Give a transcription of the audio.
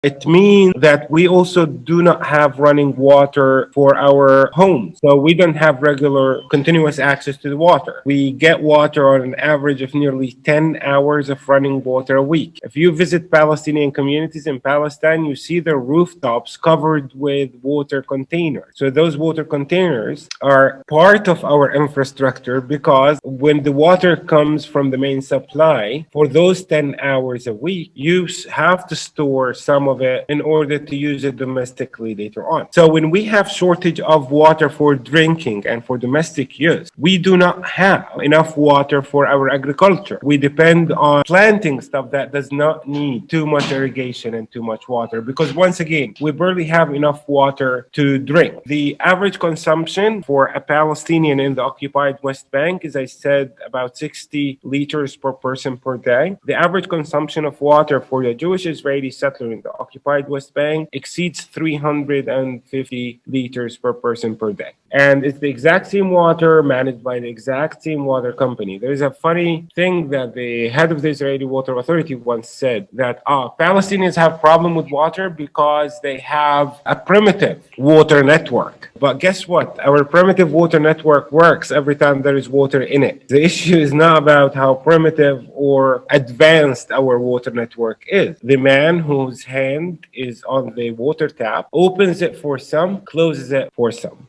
It means that we also do not have running water for our homes. So we don't have regular continuous access to the water. We get water on an average of nearly 10 hours of running water a week. If you visit Palestinian communities in Palestine, you see their rooftops covered with water containers. So those water containers are part of our infrastructure because when the water comes from the main supply, for those 10 hours a week, you have to store some of it in order to use it domestically later on. So when we have shortage of water for drinking and for domestic use, we do not have enough water for our agriculture. We depend on planting stuff that does not need too much irrigation and too much water because once again, we barely have enough water to drink. The average consumption for a Palestinian in the occupied West Bank is, I said, about 60 liters per person per day. The average consumption of water for the Jewish Israeli settler in the occupied West Bank exceeds 350 liters per person per day. And it's the exact same water managed by the exact same water company. There's a funny thing that the head of the Israeli Water Authority once said that Palestinians have problem with water because they have a primitive water network. But guess what? Our primitive water network works every time there is water in it. The issue is not about how primitive or advanced our water network is. The man whose hand is on the water tap opens it for some, closes it for some.